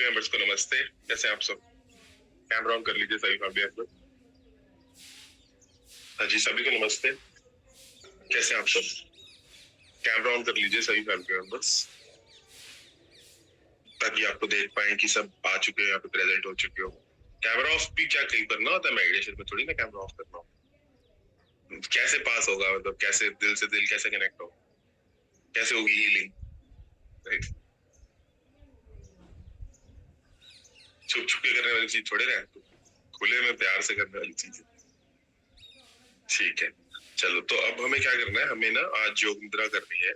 Members को नमस्ते। कैसे हैं आप सब? कैमरा ऑन कर लीजिए सभी फैमिली मेंबर्स। हाँ जी, सभी को नमस्ते। कैसे हैं आप सब? कैमरा ऑन कर लीजिए सभी फैमिली मेंबर्स, ताकि आपको देख पाए कि सब आ चुके हो, यहाँ पे प्रेजेंट हो चुके हो। कैमरा ऑफ भी क्या कहीं करना होता है मेडिटेशन में? थोड़ी ना कैमरा ऑफ करना हो। कैसे पास होगा, मतलब कैसे दिल से दिल कैसे कनेक्ट हो, कैसे होगी हीलिंग? राइट। छुप छुप के करने वाली चीज थोड़े ना है, तो खुले में प्यार से करने वाली चीज है। ठीक है, चलो तो अब हमें क्या करना है, हमें ना आज योग निद्रा करनी है।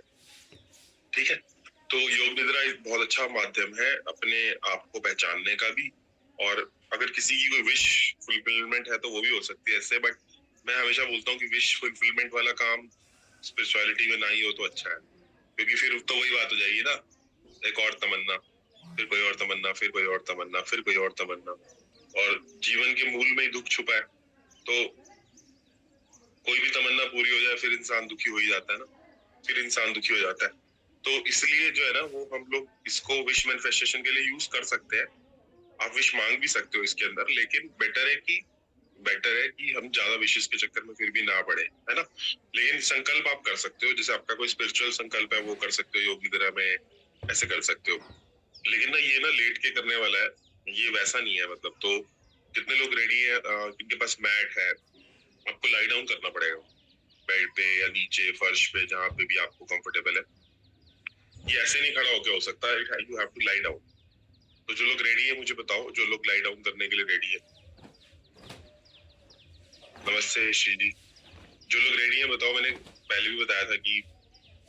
ठीक है, तो योग निद्रा एक बहुत अच्छा माध्यम है अपने आप को पहचानने का भी, और अगर किसी की कोई विश फुलफिलमेंट है तो वो भी हो सकती है इससे। बट मैं हमेशा बोलता हूँ कि विश फुलफिलमेंट वाला काम स्पिरिचुअलिटी में ना ही हो तो अच्छा है, क्योंकि फिर तो वही बात हो जाएगी ना, एक और तमन्ना, फिर कोई और तमन्ना, फिर कोई और तमन्ना, फिर कोई और तमन्ना, और जीवन के मूल में ही दुख छुपा है। तो कोई भी तमन्ना पूरी हो जाए फिर इंसान दुखी हो ही जाता है ना, फिर इंसान दुखी हो जाता है। तो इसलिए जो है ना, वो हम लोग इसको विश मैनिफेस्टेशन के लिए यूज कर सकते हैं। आप विश मांग भी सकते हो इसके अंदर, लेकिन बेटर है कि हम ज्यादा विशेष के चक्कर में फिर भी ना पड़े, है ना। लेकिन संकल्प आप कर सकते हो, जैसे आपका कोई स्पिरिचुअल संकल्प है वो कर सकते हो योग निद्रा में, ऐसे कर सकते हो। लेकिन ना ये ना लेट के करने वाला है, ये वैसा नहीं है। मतलब तो कितने लोग रेडी है, किनके पास मैट है? आपको लाई डाउन करना पड़ेगा बेड पे या नीचे फर्श पे, जहाँ पे भी आपको कंफर्टेबल है। ये ऐसे नहीं खड़ा होके हो सकता, you have to lie down. तो जो लोग रेडी है मुझे बताओ, जो लोग लाई डाउन करने के लिए रेडी है। नमस्ते श्री जी। जो लोग रेडी है बताओ। मैंने पहले भी बताया था कि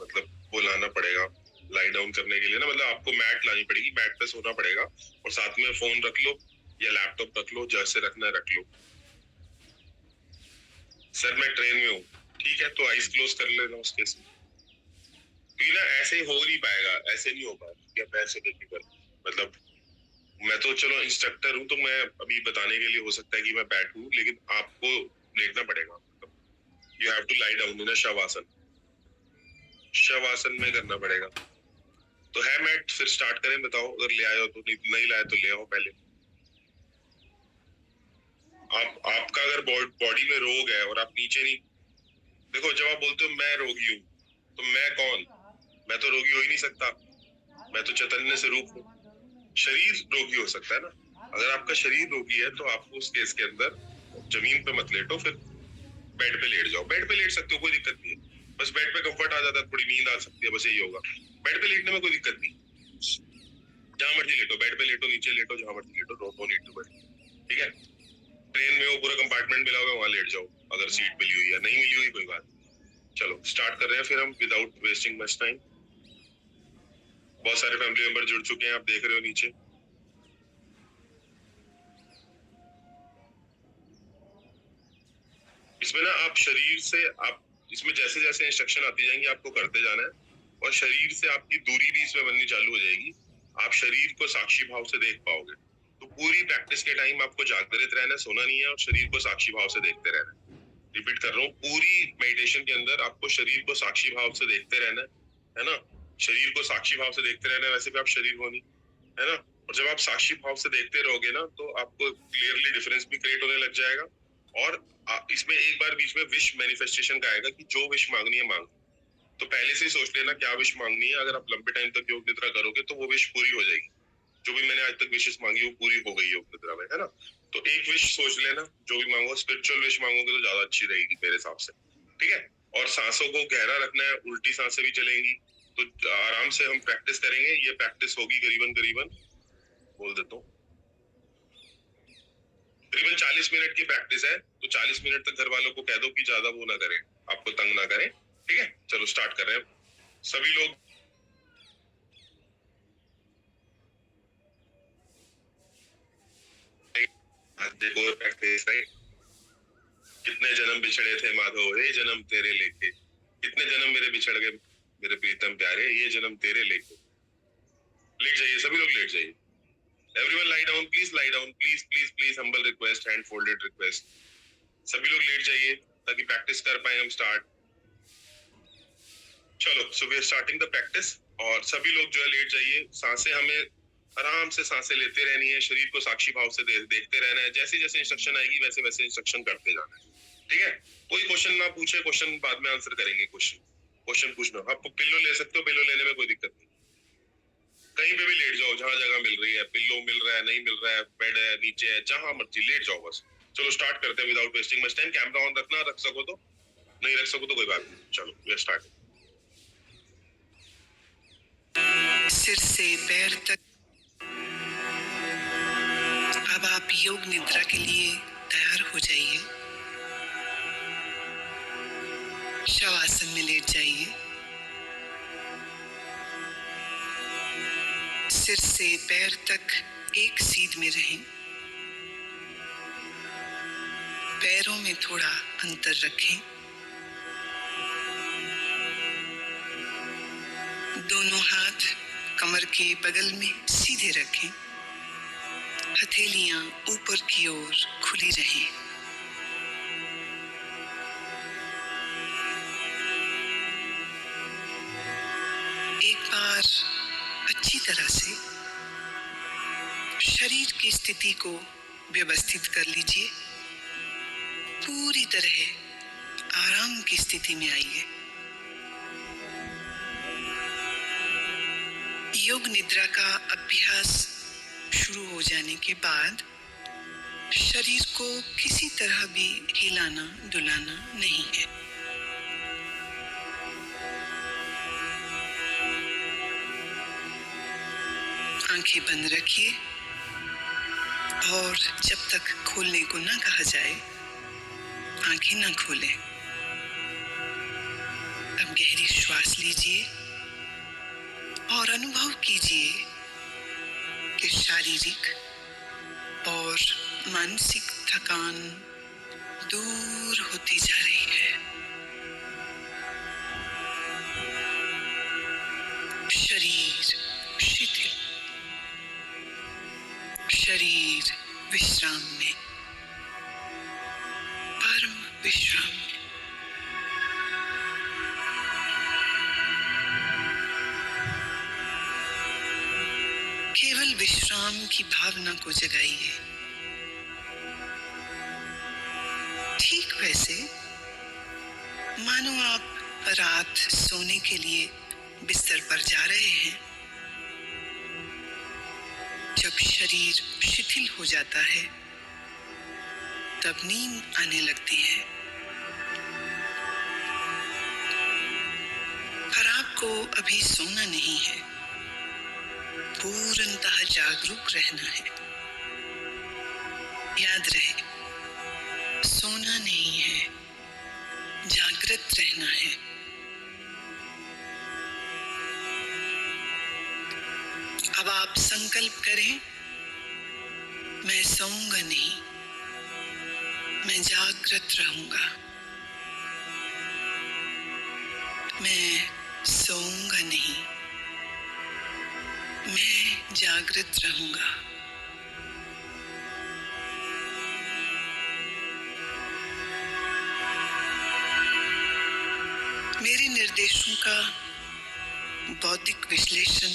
मतलब वो लाना पड़ेगा लाई डाउन करने के लिए ना, मतलब आपको मैट लानी पड़ेगी, मैट पे सोना पड़ेगा, और साथ में फोन रख लो या लैपटॉप रख लो, जैसे रखना है रख लो। सर मैं ट्रेन में हूँ। ठीक है, तो आइस क्लोज कर लेना उस केस में। ना ऐसे हो नहीं पाएगा, ऐसे नहीं हो पाएगा क्या पैसे टेक्निकल, मतलब मैं तो चलो इंस्ट्रक्टर हूँ, तो मैं अभी बताने के लिए हो सकता है कि मैं बैठूं, लेकिन आपको लेटना पड़ेगा। You have to lie down in a shavasana. Shavasana में करना पड़ेगा। तो है मैट, फिर स्टार्ट करें? बताओ, अगर ले आए हो तो, नहीं लाए तो ले आओ पहले। आपका अगर बॉडी में रोग है और आप नीचे नहीं, देखो जब आप बोलते हो मैं रोगी हूँ, तो मैं कौन? मैं तो रोगी हो ही नहीं सकता, मैं तो चैतन्य स्वरूप हूँ। शरीर रोगी हो सकता है ना। अगर आपका शरीर रोगी है तो आपको उस केस के अंदर जमीन पे मत लेटो, फिर बेड पे लेट जाओ। बेड पे लेट सकते हो, कोई दिक्कत नहीं है। बस बेड पे कंफर्ट आ जाता है, थोड़ी नींद आ सकती है, बस यही होगा। बेड पे लेटने में कोई दिक्कत नहीं, जहां मर्जी लेटो, बेड पे लेटो, नीचे लेटो, जहां मर्जी लेटो, नो नीड टू बेड। ठीक है, ट्रेन में वो पूरा कंपार्टमेंट मिला हुआ है, वहां लेट जाओ। अगर सीट मिली हुई है, नहीं मिली हुई कोई बात। चलो स्टार्ट कर रहे हैं फिर हम, विदाउट वेस्टिंग मच टाइम। बहुत सारे फैमिली मेंबर जुड़ चुके हैं, आप देख रहे हो नीचे। इसमें ना आप शरीर से, आप इसमें जैसे जैसे इंस्ट्रक्शन आती जाएंगी आपको करते जाना है, और शरीर से आपकी दूरी भी इसमें बननी चालू हो जाएगी। आप शरीर को साक्षी भाव से देख पाओगे। तो पूरी प्रैक्टिस के टाइम आपको जागृत रहना है, सोना नहीं है, और शरीर को साक्षी भाव से देखते रहना है। रिपीट कर रहा हूँ, पूरी मेडिटेशन के अंदर आपको शरीर को साक्षी भाव से देखते रहना है ना। शरीर को साक्षी भाव से देखते रहना है, वैसे भी आप शरीर हो नहीं, है ना। और जब आप साक्षी भाव से देखते रहोगे ना, तो आपको क्लियरली डिफरेंस भी क्रिएट होने लग जाएगा। और इसमें एक बार बीच में विश मैनिफेस्टेशन का आएगा कि जो विश मांगनी है मांग। तो पहले से ही सोच लेना क्या विश मांगनी है। अगर आप लंबे टाइम तक योग निद्रा करोगे तो वो विश पूरी हो जाएगी। जो भी मैंने आज तक विशेष मांगी वो पूरी हो गई योग निद्रा में, है ना। तो एक विश सोच लेना, जो भी मांगो। स्पिरिचुअल विश मांगोगे तो ज्यादा अच्छी रहेगी मेरे हिसाब से। ठीक है, और सांसों को गहरा रखना है, उल्टी सांसें भी चलेंगी। तो आराम से हम प्रैक्टिस करेंगे, ये प्रैक्टिस होगी करीबन करीबन, बोल देता हूँ, करीबन 40 मिनट की प्रैक्टिस है। तो 40 मिनट तक घर वालों को कह दो कि ज्यादा वो ना करें, आपको तंग ना करें। ठीक है, चलो स्टार्ट कर रहे हैं सभी लोग। देखो प्रैक्टिस है। कितने जन्म बिछड़े थे माधो, ये जन्म तेरे लेके। कितने जन्म मेरे बिछड़ गए मेरे प्रीतम प्यारे, ये जन्म तेरे लेके। लेट जाइए सभी लोग, लेट जाइए। Everyone lie down please, lie down please please please, humble request, hand folded request. सभी लोग लेट जाइए ताकि प्रैक्टिस कर पाए हम स्टार्ट। चलो, so we are starting the practice. और सभी लोग जो है लेट जाइए। सांसें हमें आराम से सांसें लेते रहनी है, शरीर को साक्षी भाव से देखते रहना है, जैसे जैसे इंस्ट्रक्शन आएगी वैसे वैसे इंस्ट्रक्शन करते जाना है, ठीक है? कोई क्वेश्चन ना पूछे, क्वेश्चन बाद में आंसर करेंगे। क्वेश्चन क्वेश्चन पूछना, आप पिल्लो ले सकते हो, पिल्लो लेने में कोई दिक्कत नहीं, कहीं पे भी लेट जाओ, जहां जगह मिल रही है, पिल्लो मिल रहा है, नहीं मिल रहा है, बेड है, नीचे है, जहां मर्जी लेट जाओ बस। चलो स्टार्ट करते हैं without wasting much time. Camera on रखना, रख सको तो, नहीं रख सको तो कोई बात नहीं। चलो वी स्टार्ट। सिर से पैर तक अब आप योग निद्रा के लिए तैयार हो जाइए। शवासन में लेट जाइए। सिर से पैर तक एक सीध में रहें। पैरों में थोड़ा अंतर रखें। दोनों हाथ कमर के बगल में सीधे रखें। हथेलियां ऊपर की ओर खुली रहें। एक बार अच्छी तरह से शरीर की स्थिति को व्यवस्थित कर लीजिए। पूरी तरह आराम की स्थिति में आइए। योग निद्रा का अभ्यास शुरू हो जाने के बाद शरीर को किसी तरह भी हिलाना डुलाना नहीं है। आंखें बंद रखिए और जब तक खोलने को ना कहा जाए आंखें ना खोलें। अब गहरी श्वास लीजिए और अनुभव कीजिए कि शारीरिक और मानसिक थकान दूर होती जा रही है। शरीर शिथिल, शरीर विश्राम में, परम विश्राम में। केवल विश्राम की भावना को जगाइए। ठीक वैसे मानो आप रात सोने के लिए बिस्तर पर जा रहे हैं। जब शरीर शिथिल हो जाता है तब नींद आने लगती है। पर आपको अभी सोना नहीं है, पूर्णतः जागरूक रहना है। याद रहे, सोना नहीं है, जागृत रहना है। अब आप संकल्प करें, मैं सोऊंगा नहीं, मैं जागृत रहूंगा। मैं सोऊंगा नहीं, मैं जागृत रहूंगा। मेरे निर्देशों का बौद्धिक विश्लेषण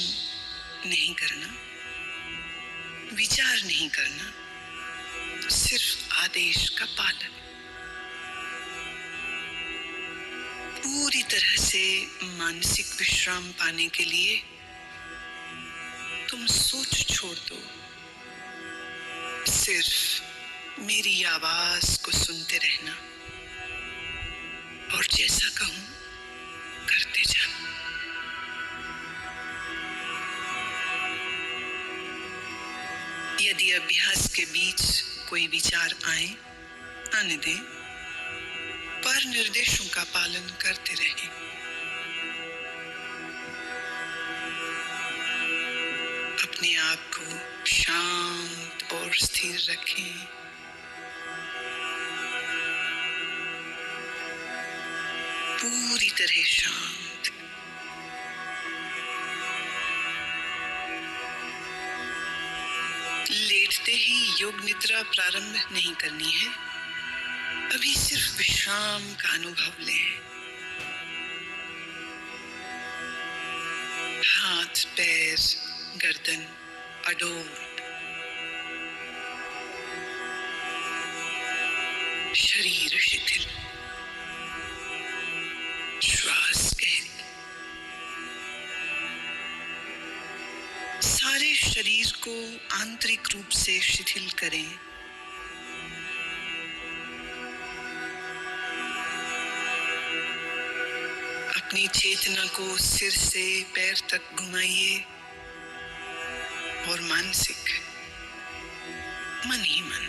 नहीं करना, विचार नहीं करना, सिर्फ आदेश का पालन। पूरी तरह से मानसिक विश्राम पाने के लिए तुम सोच छोड़ दो। सिर्फ मेरी आवाज को सुनते रहना और जैसा कहूं करते जाना। यदि अभ्यास के बीच कोई विचार आने दें, पर निर्देशों का पालन करते रहें। अपने आप को शांत और स्थिर रखें। पूरी तरह शांत। लेटते ही योग निद्रा प्रारंभ नहीं करनी है। अभी सिर्फ विश्राम का अनुभव लें। हाथ, पैर, गर्दन अडोल्ड, शरीर शिथिल, श्वास गहरी, सारे शरीर को आंतरिक रूप से शिथिल करें। अपनी चेतना को सिर से पैर तक घुमाइए और मानसिक मन ही मन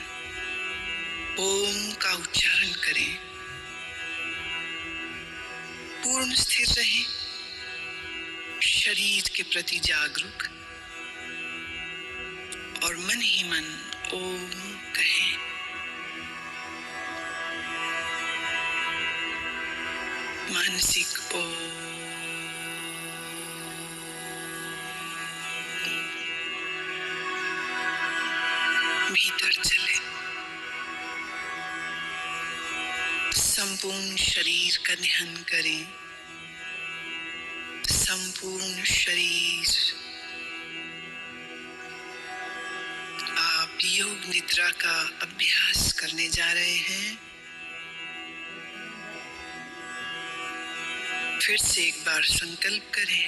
ओम का उच्चारण करें। पूर्ण स्थिर रहें, शरीर के प्रति जागरूक और मन ही मन ओम कहें। मानसिक ओम, भीतर चले, संपूर्ण शरीर का ध्यान करें। संपूर्ण शरीर, आप योग निद्रा का अभ्यास करने जा रहे हैं। फिर से एक बार संकल्प करें,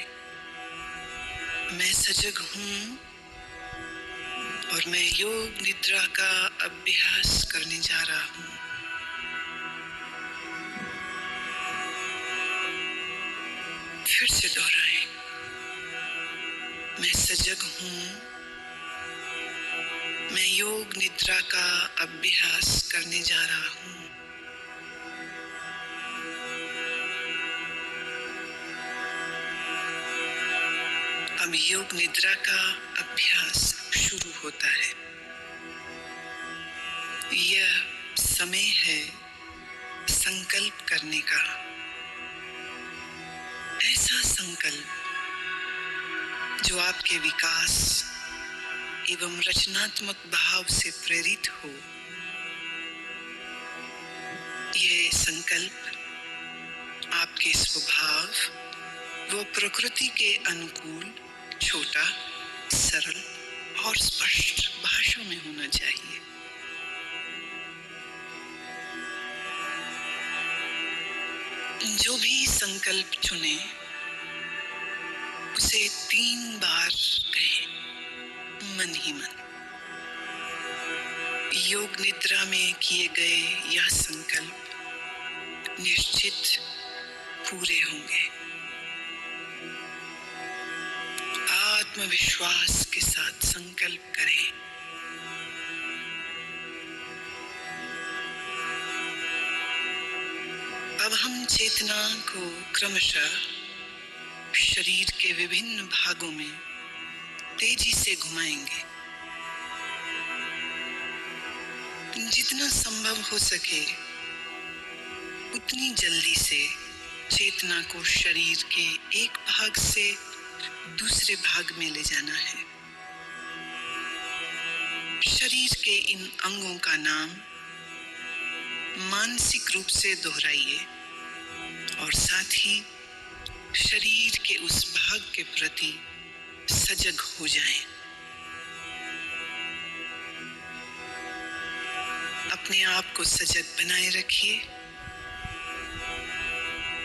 मैं सजग हूं और मैं योग निद्रा का अभ्यास करने जा रहा हूं। फिर से दोहराएं, मैं सजग हूं, मैं योग निद्रा का अभ्यास करने जा रहा हूं। अब योग निद्रा का अभ्यास शुरू होता है। यह समय है संकल्प करने का। ऐसा संकल्प जो आपके विकास एवं रचनात्मक भाव से प्रेरित हो। यह संकल्प आपके स्वभाव व प्रकृति के अनुकूल छोटा, सरल और स्पष्ट भाषा में होना चाहिए। जो भी संकल्प चुने उसे 3 बार कहें, मन ही मन। योग निद्रा में किए गए यह संकल्प निश्चित पूरे होंगे। आत्मविश्वास के साथ संकल्प करें। अब हम चेतना को क्रमशः शरीर के विभिन्न भागों में तेजी से घुमाएंगे। जितना संभव हो सके उतनी जल्दी से चेतना को शरीर के एक भाग से दूसरे भाग में ले जाना है। शरीर के इन अंगों का नाम मानसिक रूप से दोहराइए और साथ ही शरीर के उस भाग के प्रति सजग हो जाएं। अपने आप को सजग बनाए रखिए,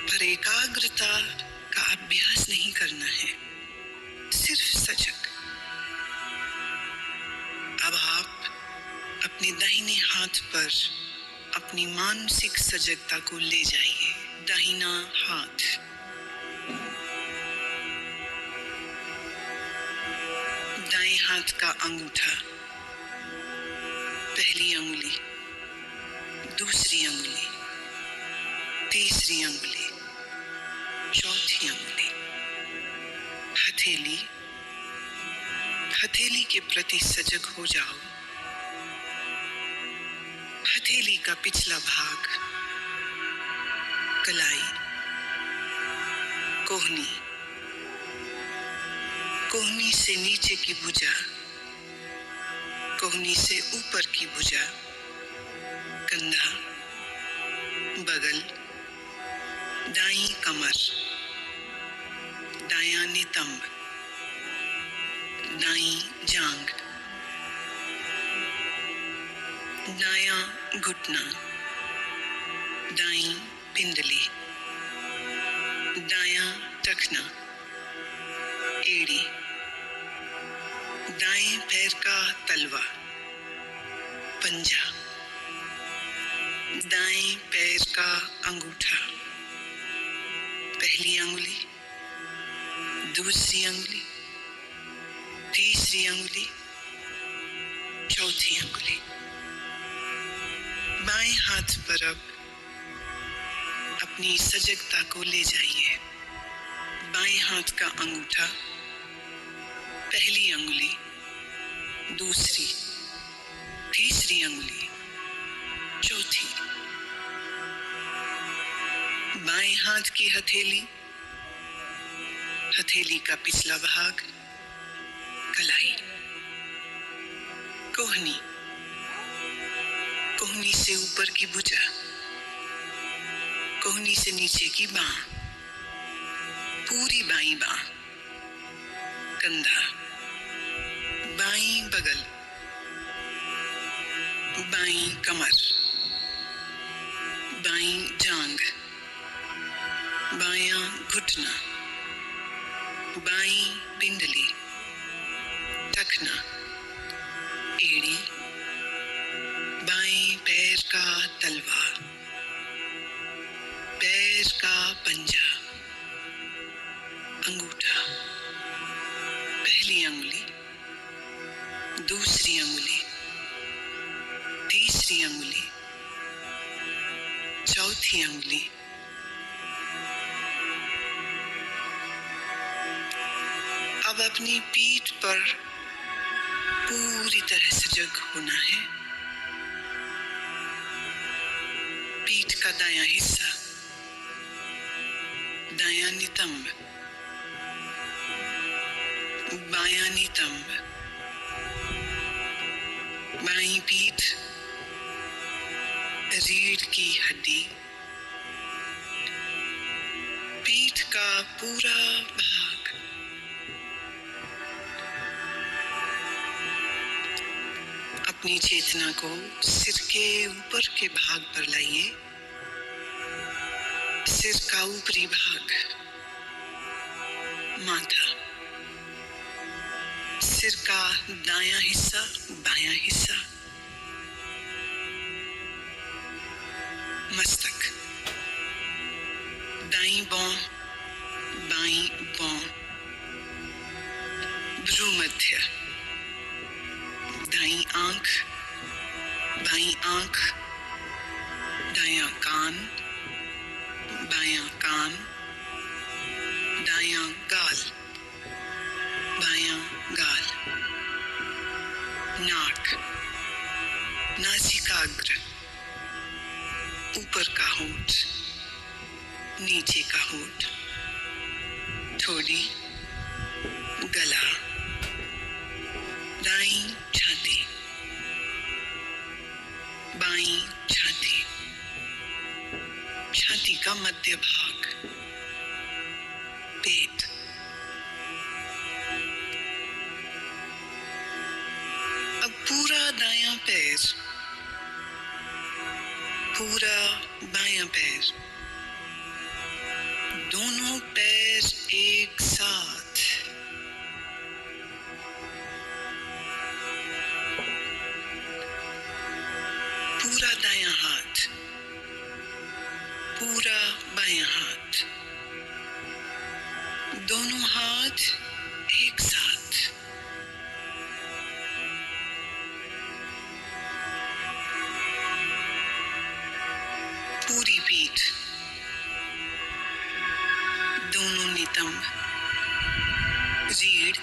पर एकाग्रता का अभ्यास नहीं करना है, सिर्फ सजग। अब आप अपने दाहिने हाथ पर अपनी मानसिक सजगता को ले जाइए। दाहिना हाथ, दाएं हाथ का अंगूठा, पहली अंगुली, दूसरी अंगुली, तीसरी अंगुली, चौथी अंगुली, हथेली। हथेली के प्रति सजग हो जाओ। हथेली का पिछला भाग, कलाई, कोहनी, कोहनी से नीचे की भुजा, कोहनी से ऊपर की भुजा, कंधा, बगल, दाईं कमर, दायां नितंब, दाईं जांग, दायां घुटना, दाईं पिंडली, दायां टखना, एड़ी, दाएं पैर का तलवा, पंजा, दाएं पैर का अंगूठा, पहली अंगुली, दूसरी अंगुली, तीसरी अंगुली, चौथी अंगुली। बाएं हाथ पर अब अपनी सजगता को ले जाइए। बाएं हाथ का अंगूठा, पहली अंगुली, दूसरी, तीसरी अंगुली, चौथी। बाएं हाथ की हथेली, हथेली का पिछला भाग, कलाई, कोहनी, कोहनी से ऊपर की भुजा, कोहनी से नीचे की बांह, पूरी बाईं बांह, कंधा, बाईं बगल, बाईं कमर, बाईं जांग, बायां घुटना, बाईं पिंडली, टखना, एड़ी, बाएं पैर का तलवा, पैर का पंजा, अंगूठा, पहली अंगुली, दूसरी अंगुली, तीसरी अंगुली, चौथी अंगुली। अब अपनी पीठ पर पूरी तरह सजग होना है। पीठ का दायां हिस्सा, दायां नितंब, बायां नितंब, बाईं पीठ, रीढ़ की हड्डी, पीठ का पूरा भाग, अपनी चेतना को सिर के ऊपर के भाग पर लाइए। सिर का ऊपरी भाग, माथा, सिर का दायां हिस्सा, बायां हिस्सा, मस्तक, दाईं भौं, बाईं भौं, भ्रूमध्य, दाईं आंख, बाईं आंख, दायां कान, बायां कान, दायां गाल, बायां गाल, नाक, नासिकाग्र, ऊपर का होंठ, नीचे का होंठ, ठोड़ी, गला, दाईं छाती, बाईं छाती, छाती का मध्य भाग, पेट, अब पूरा दायां पैर, पूरा बायां पैर, दोनों पैर एक साथ, पूरा दायां हाथ, पूरा बायां हाथ, दोनों हाथ एक साथ, पूरी पीठ, दोनों नितंब, रीढ़,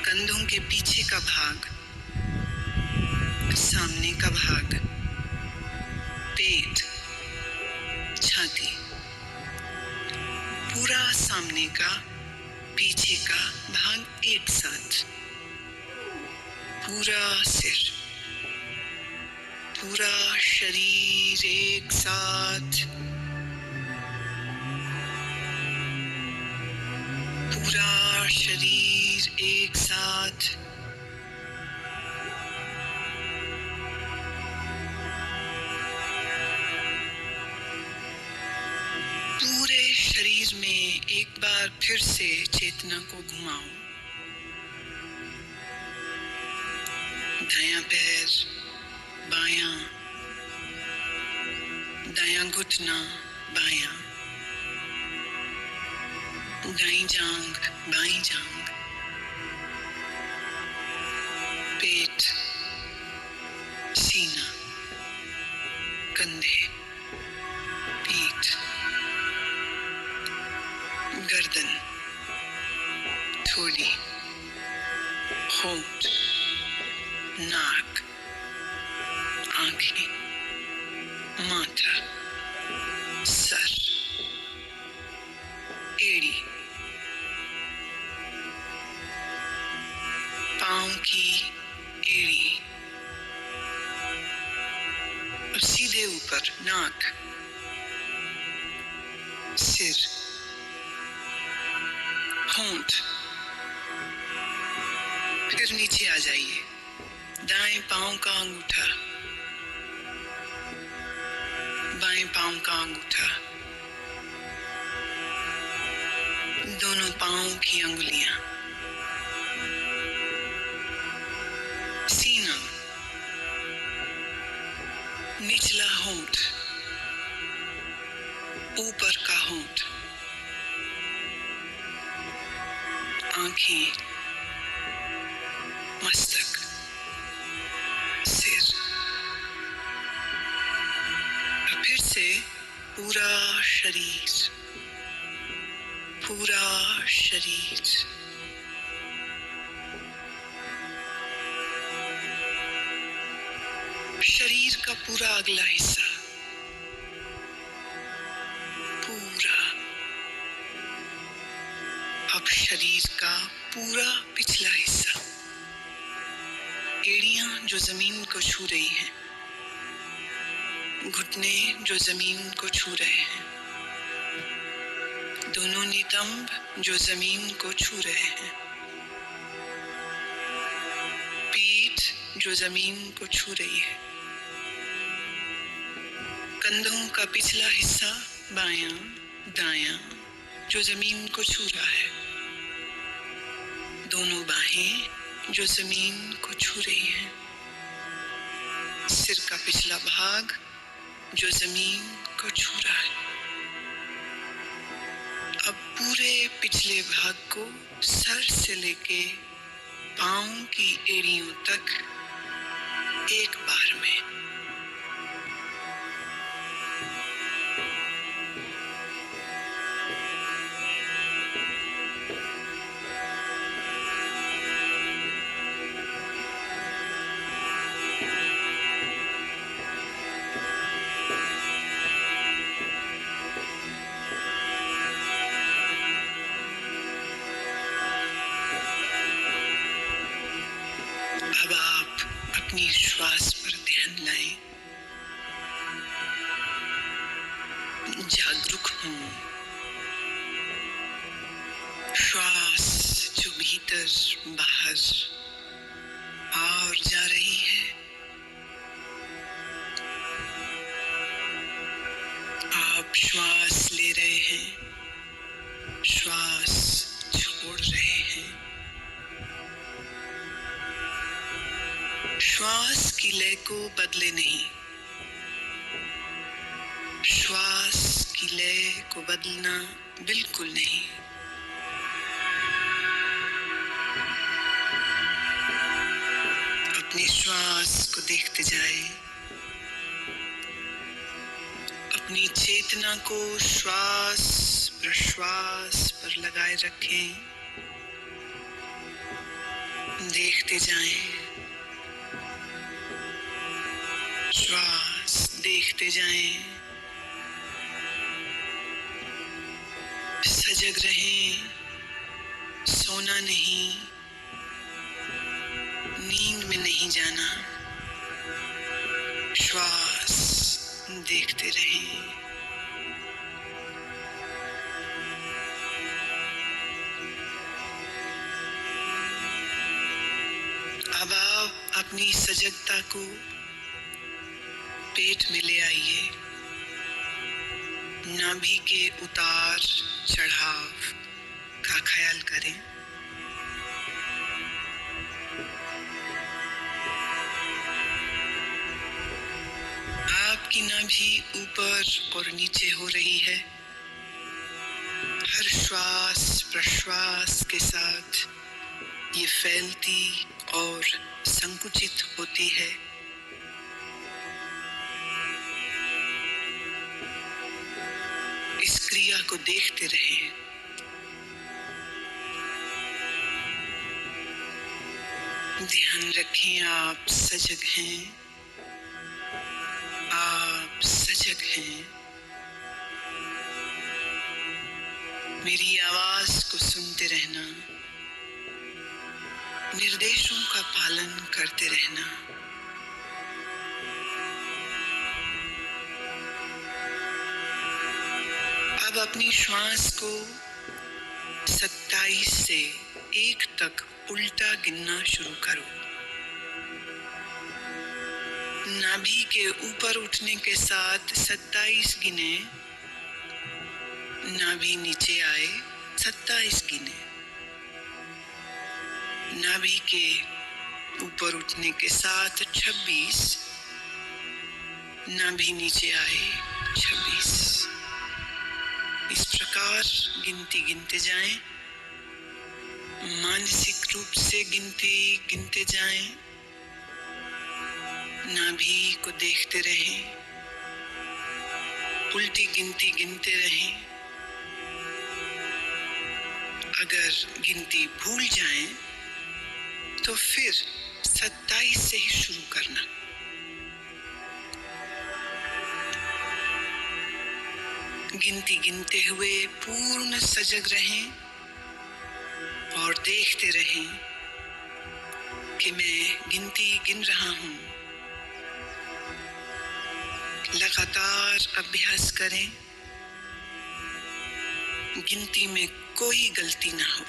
कंधों के पीछे का भाग, सामने का भाग, पेट, छाती, पूरा सामने का, पीछे का भाग एक साथ, पूरा सिर, पूरा शरीर एक साथ, पूरा शरीर एक साथ पूरे शरीर में एक बार फिर से चेतना को घुमाओ। दायां पैर, बायां, दायां घुटना, बायां, दाईं जांघ, बाईं जांघ, पेट, सीना, कंधे, पीठ, गर्दन, थोड़ी, होंठ, नाक, आंखें, माथा, सर, एड़ी, पांव की एड़ी और सीधे ऊपर नाक, सिर, होंठ, फिर नीचे आ जाइए। दाएं पांव का अंगूठा, बाएं पांव का अंगूठा, दोनों पांव की अंगुलियां, सीना, निचला होंठ, ऊपर का होंठ, आंखें, मस्तक, सिर, और फिर से पूरा शरीर, पूरा शरीर। शरीर का पूरा अगला हिस्सा, पूरा। अब शरीर का पूरा पिछला हिस्सा, एड़ियां जो जमीन को छू रही हैं, घुटने जो जमीन को छू रहे हैं, दोनों नितंब जो जमीन को छू रहे हैं, पीठ जो जमीन को छू रही है, कंधों का पिछला हिस्सा बायां, दायां जो जमीन को छू रहा है, दोनों बाहें जो जमीन को छू रही हैं, सिर का पिछला भाग जो जमीन को छू रहा है। अब पूरे पिछले भाग को सर से लेके पांव की एड़ियों तक एक बार में। अब आप अपनी श्वास पर ध्यान लाएं। जागरूक हों। श्वास जो भीतर बाहर और जा रही है, आप श्वास ले रहे हैं, श्वास छोड़ रहे हैं। श्वास की लय को बदले नहीं, श्वास की लय को बदलना बिल्कुल नहीं। अपनी श्वास को देखते जाएं, अपनी चेतना को श्वास प्रश्वास पर लगाए रखें, देखते जाएं, श्वास देखते जाएं, सजग रहें, सोना नहीं, नींद में नहीं जाना, श्वास देखते रहें। अपनी सजगता को पेट में ले आइए। नाभि के उतार चढ़ाव का ख्याल करें। आपकी नाभि ऊपर और नीचे हो रही है। हर श्वास प्रश्वास के साथ ये फैलती और संकुचित होती है। इस क्रिया को देखते रहें। ध्यान रखें, आप सजग हैं, आप सजग हैं। मेरी आवाज को सुनते रहना, निर्देशों का पालन करते रहना। अब अपनी श्वास को 27 से 1 तक उल्टा गिनना शुरू करो। नाभि के ऊपर उठने के साथ 27 गिने, नाभि नीचे आए 27 गिने। नाभि के ऊपर उठने के साथ 26, नाभि नीचे आए 26। इस प्रकार गिनती गिनते जाएं, मानसिक रूप से गिनती गिनते जाएं। नाभि को देखते रहें, उल्टी गिनती गिनते रहें। अगर गिनती भूल जाएं तो फिर 27 से ही शुरू करना। गिनती गिनते हुए पूर्ण सजग रहें और देखते रहें कि मैं गिनती गिन रहा हूं। लगातार अभ्यास करें, गिनती में कोई गलती ना हो।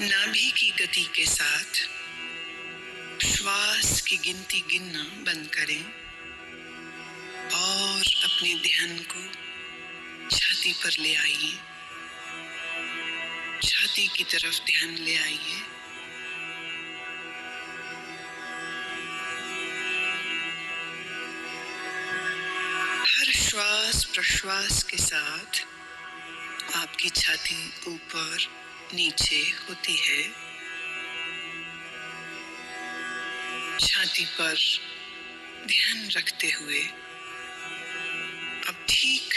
नाभि की गति के साथ श्वास की गिनती गिनना बंद करें और अपने ध्यान को छाती पर ले आइए, छाती की तरफ ध्यान ले आइए। हर श्वास प्रश्वास के साथ आपकी छाती ऊपर नीचे होती है। छाती पर ध्यान रखते हुए अब ठीक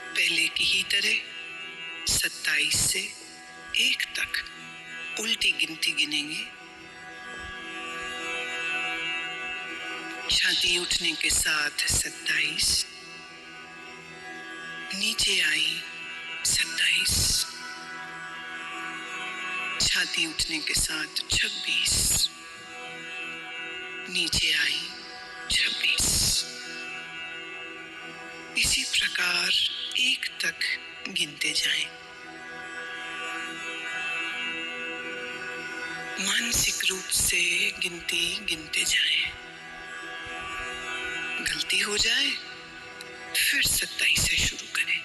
पहले की ही तरह 27 से 1 तक उल्टी गिनती गिनेंगे। छाती उठने के साथ 27, नीचे आई 27, छाती उठने के साथ 26, नीचे आई 26। इसी प्रकार 1 तक गिनते जाएं। मानसिक रूप से गिनती गिनते जाएं। गलती हो जाए फिर 27 से शुरू करें।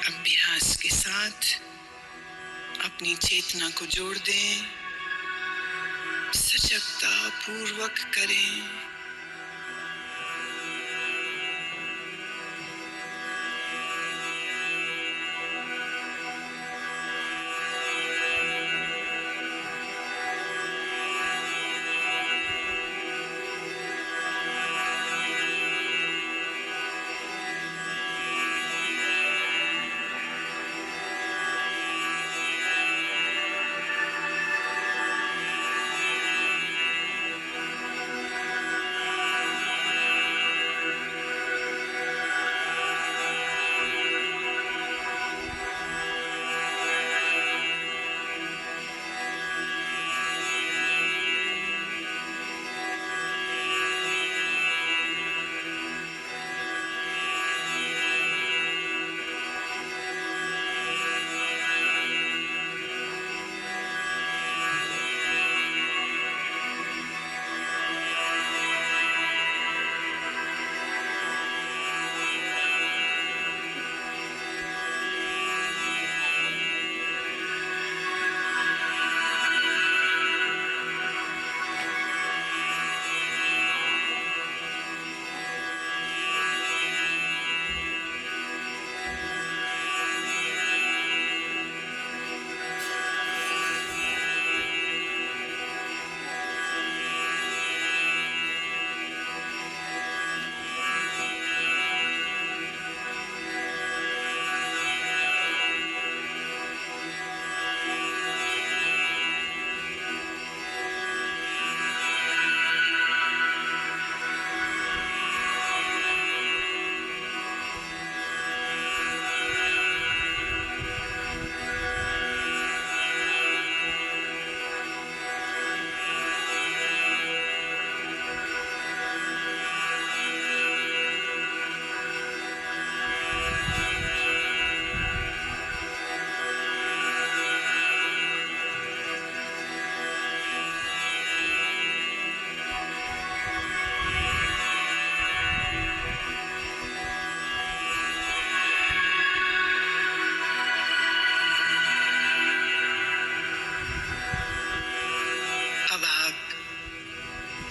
अभ्यास के साथ अपनी चेतना को जोड़ दें, सजगता पूर्वक करें।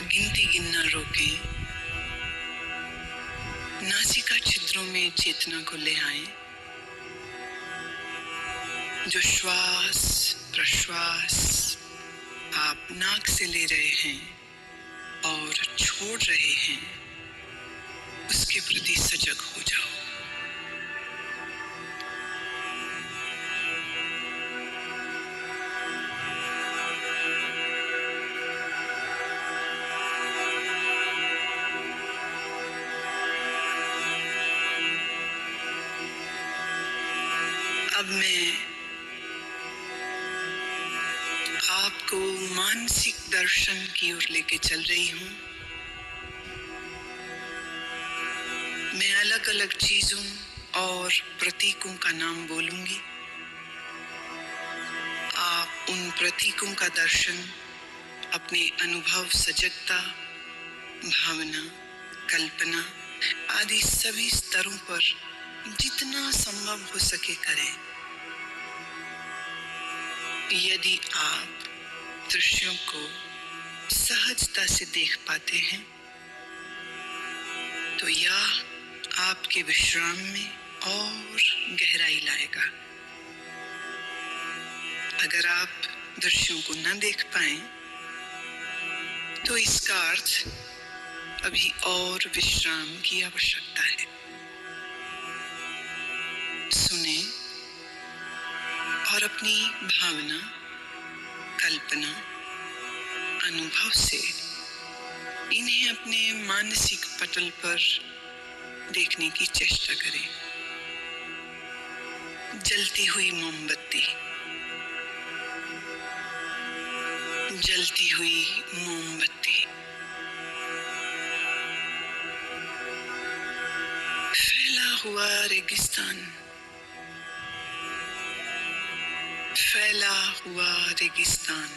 गिनती गिनना रोकें। नासिका छिद्रों में चेतना को ले आएं। जो श्वास प्रश्वास आप नाक से ले रहे हैं और छोड़ रहे हैं, उसके प्रति सजग हो जाओ। अब मैं आपको मानसिक दर्शन की ओर लेके चल रही हूँ। मैं अलग अलग चीजों और प्रतीकों का नाम बोलूंगी। आप उन प्रतीकों का दर्शन अपने अनुभव, सजगता, भावना, कल्पना आदि सभी स्तरों पर जितना संभव हो सके करें। यदि आप दृश्यों को सहजता से देख पाते हैं तो यह आपके विश्राम में और गहराई लाएगा। अगर आप दृश्यों को न देख पाएं तो इसका अर्थ अभी और विश्राम की आवश्यकता है। सुने और अपनी भावना, कल्पना, अनुभव से इन्हें अपने मानसिक पटल पर देखने की चेष्टा करें। जलती हुई मोमबत्ती, जलती हुई मोमबत्ती, फैला हुआ रेगिस्तान, फैला हुआ रेगिस्तान,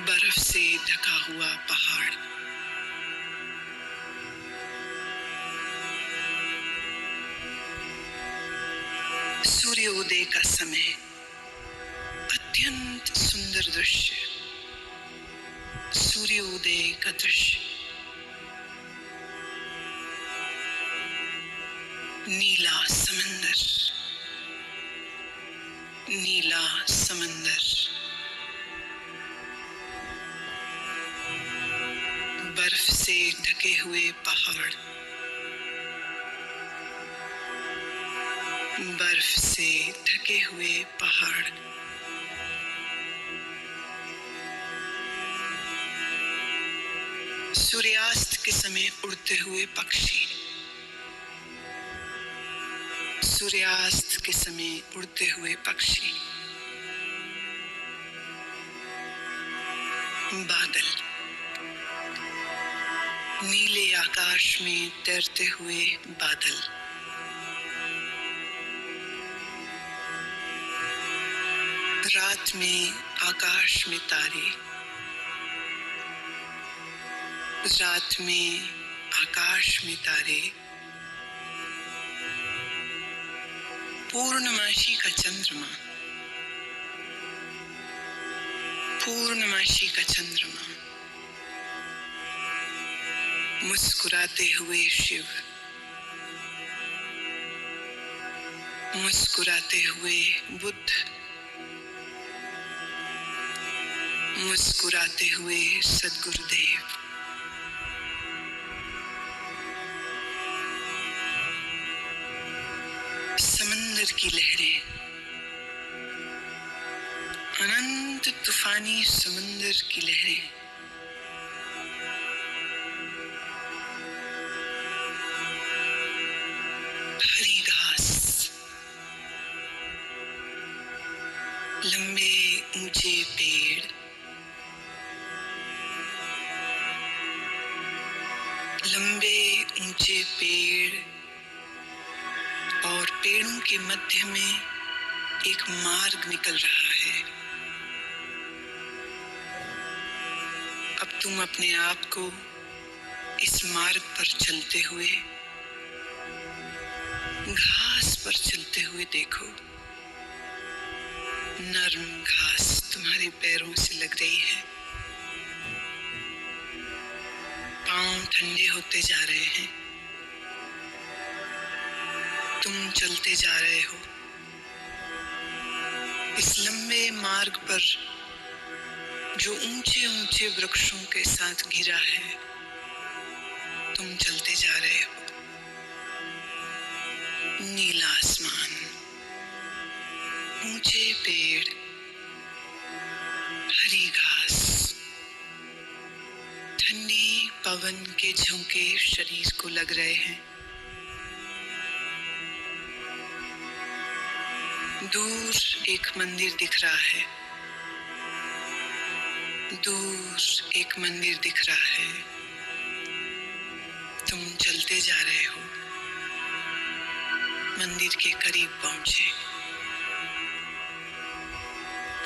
बर्फ से ढका हुआ पहाड़, सूर्योदय का समय, अत्यंत सुंदर दृश्य, सूर्योदय का दृश्य, नीला समंदर, नीला समंदर, बर्फ से ढके हुए पहाड़, बर्फ से ढके हुए पहाड़, सूर्यास्त के समय उड़ते हुए पक्षी, सूर्यास्त के समय उड़ते हुए पक्षी, बादल, नीले आकाश में तैरते हुए बादल, रात में आकाश में तारे, रात में आकाश में तारे, पूर्णमासी का चंद्रमा, पूर्णमासी का चंद्रमा, मुस्कुराते हुए शिव, मुस्कुराते हुए बुद्ध, मुस्कुराते हुए सद्गुरुदेव, समंदर की लहरें, अनंत तूफानी समंदर की लहरें, हरी घास, लंबे ऊंचे पेड़, लंबे ऊंचे पेड़ और पेड़ों के मध्य में एक मार्ग निकल रहा है। अब तुम अपने आप को इस मार्ग पर चलते हुए, घास पर चलते हुए देखो। नर्म घास तुम्हारे पैरों से लग रही है, पांव ठंडे होते जा रहे हैं, तुम चलते जा रहे हो। इस लंबे मार्ग पर जो ऊंचे ऊंचे वृक्षों के साथ घिरा है, तुम चलते जा रहे हो। नीला आसमान, ऊंचे पेड़, हरी घास, ठंडी पवन के झोंके शरीर को लग रहे हैं। दूर एक मंदिर दिख रहा है, दूर एक मंदिर दिख रहा है। तुम चलते जा रहे हो, मंदिर के करीब पहुंचे।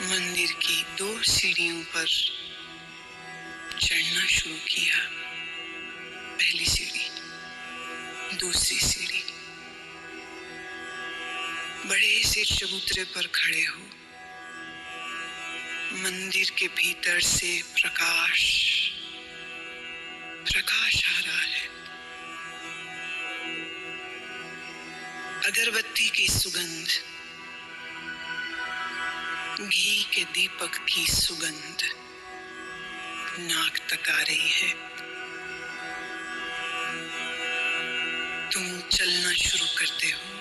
मंदिर की 2 सीढ़ियों पर चढ़ना शुरू किया। पहली सीढ़ी, दूसरी सीढ़ी। बड़े से चबूतरे पर खड़े हो। मंदिर के भीतर से प्रकाश प्रकाश आ रहा है। अगरबत्ती की सुगंध, घी के दीपक की सुगंध नाक तक आ रही है। तुम चलना शुरू करते हो।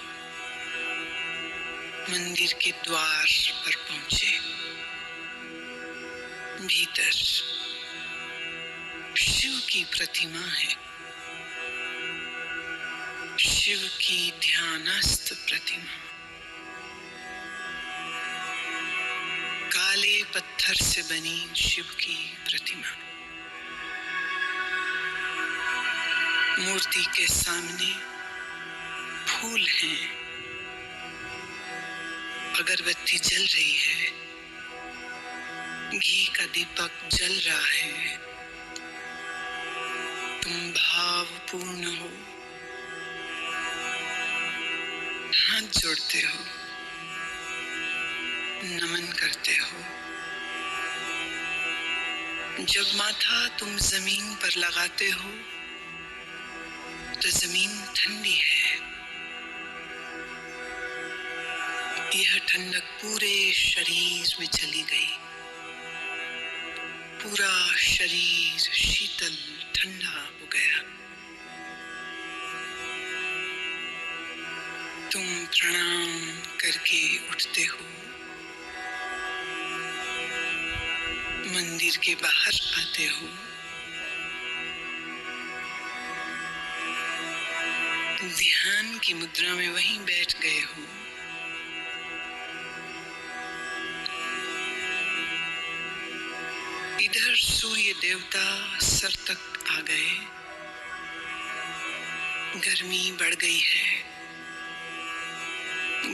मंदिर के द्वार पर पहुंचे। भीतर शिव की प्रतिमा है। शिव की ध्यानस्थ प्रतिमा। काले पत्थर से बनी शिव की प्रतिमा। मूर्ति के सामने फूल हैं। अगरबत्ती जल रही है। घी का दीपक जल रहा है। तुम भावपूर्ण हो। हाथ जोड़ते हो, नमन करते हो। जब माथा तुम जमीन पर लगाते हो तो जमीन ठंडी है। यह ठंडक पूरे शरीर में चली गई। पूरा शरीर शीतल ठंडा हो गया। तुम प्रणाम करके उठते हो। मंदिर के बाहर आते हो। ध्यान की मुद्रा में वहीं बैठ गए हो। इधर सूर्य देवता सर तक आ गए। गर्मी बढ़ गई है।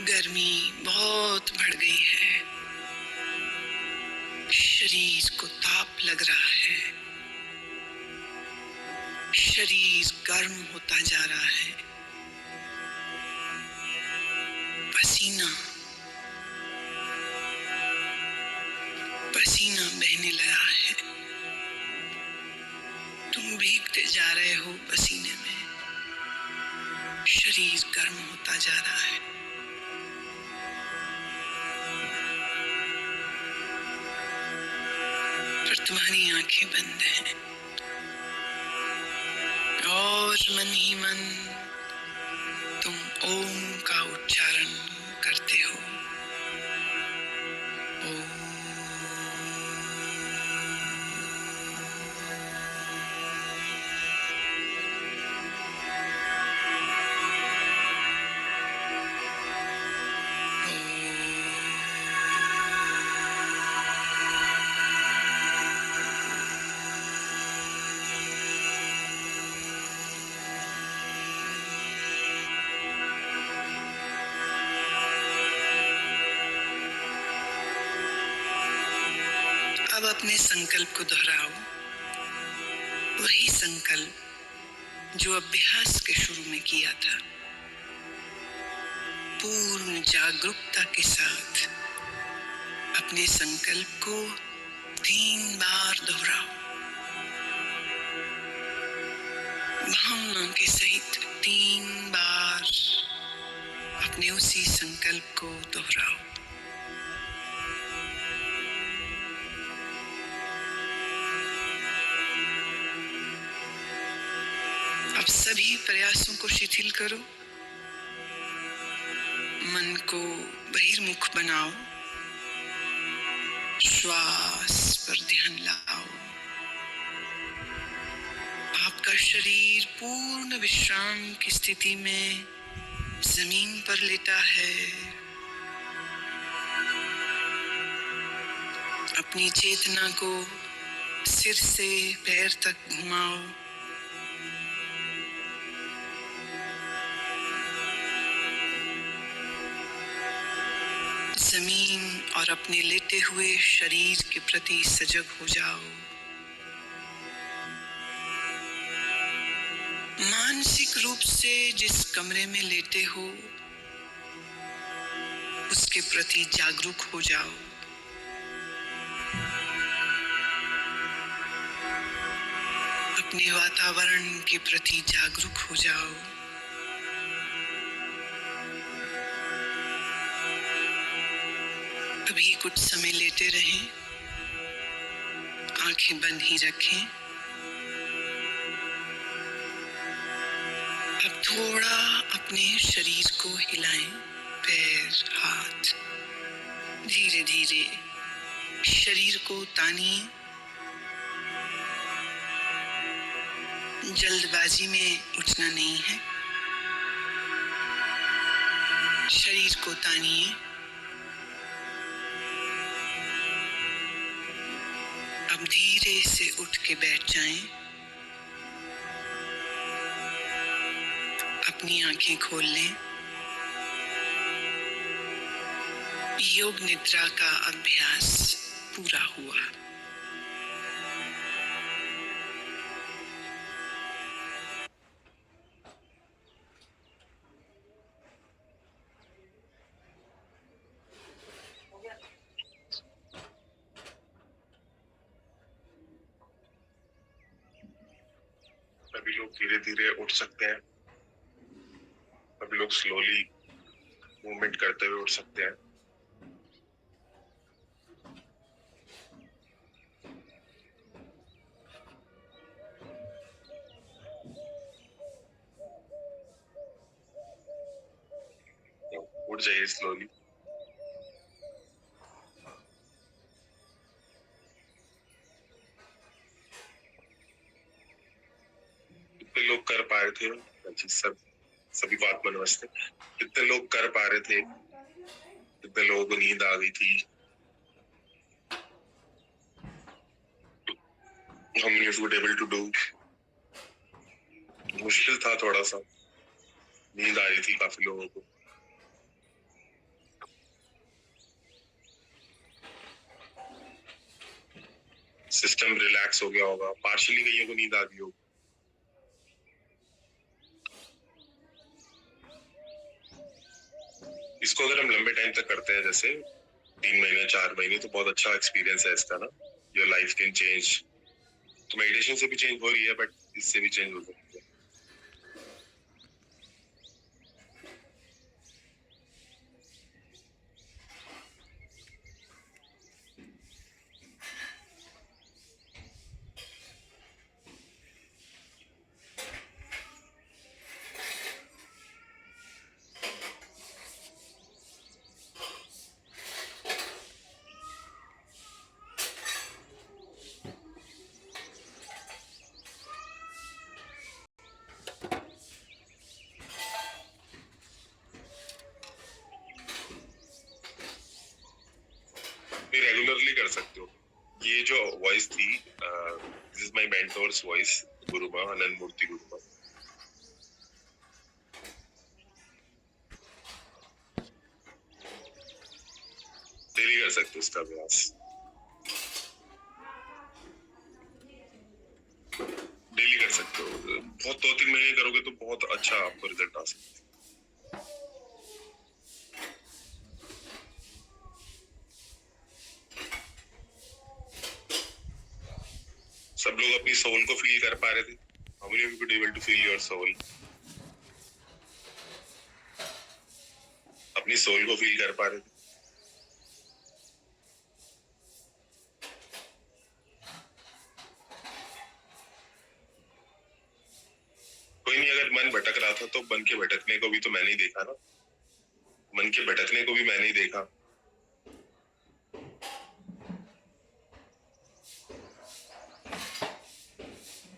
गर्मी बहुत बढ़ गई है। शरीर को ताप लग रहा है। शरीर गर्म होता जा रहा है। पसीना पसीना बहने लगा है। तुम भीगते जा रहे हो पसीने में। शरीर गर्म होता जा रहा है। पर तुम्हारी आंखें बंद हैं और मन ही मन तुम ओम का उच्चारण करते हो। ओम। अब अपने संकल्प को दोहराओ। वही संकल्प जो अभ्यास के शुरू में किया था। पूर्ण जागरूकता के साथ अपने संकल्प को 3 बार दोहराओ। भावना के सहित 3 बार अपने उसी संकल्प को दोहराओ। अब सभी प्रयासों को शिथिल करो। मन को बहिर्मुख बनाओ। श्वास पर ध्यान लाओ। आपका शरीर पूर्ण विश्राम की स्थिति में जमीन पर लेटा है। अपनी चेतना को सिर से पैर तक घुमाओ। जमीन और अपने लेटे हुए शरीर के प्रति सजग हो जाओ। मानसिक रूप से जिस कमरे में लेटे हो उसके प्रति जागरूक हो जाओ। अपने वातावरण के प्रति जागरूक हो जाओ। अभी कुछ समय लेटे रहें, आंखें बंद ही रखें। अब थोड़ा अपने शरीर को हिलाएं, पैर, हाथ, धीरे धीरे शरीर को तानिए। जल्दबाजी में उठना नहीं है, शरीर को तानिए। अब धीरे से उठ के बैठ जाएं। अपनी आंखें खोल लें। योग निद्रा का अभ्यास पूरा हुआ। अभी लोग धीरे धीरे उठ सकते हैं। अभी लोग स्लोली मूवमेंट करते हुए उठ सकते हैं। उठ जाइए स्लोली। कितने लोग कर पा रहे थे? सभी को आत्मा नमस्ते। कितने लोग कर पा रहे थे? कितने लोगों को नींद आ गई थी? How many of you were able to do? मुश्किल था थोड़ा सा, नींद आ रही थी काफी लोगों को। सिस्टम रिलैक्स हो गया होगा, पार्शियली कईयों को नींद आ गई होगी। इसको अगर हम लंबे टाइम तक करते हैं, जैसे 3 महीने 4 महीने, तो बहुत अच्छा एक्सपीरियंस है इसका ना। Your life can change. तो मेडिटेशन से भी चेंज हो रही है, बट इससे भी चेंज हो सकती है। रेगुलरली कर सकते हो। ये जो वॉइस थी, this is my mentor's voice, Gurumaa Anant Murthy Gurumaa. Daily कर सकते हो इसका अभ्यास। डेली कर सकते हो। बहुत 2-3 महीने करोगे तो बहुत अच्छा आपको रिजल्ट आ सकता है। सब लोग अपनी सोल को फील कर पा रहे थे। How many of you could able to feel your soul? अपनी सोल को फील कर पा रहे थे। कोई नहीं, अगर मन भटक रहा था तो मन के भटकने को भी तो मैंने ही देखा ना। मन के भटकने को भी मैंने ही देखा।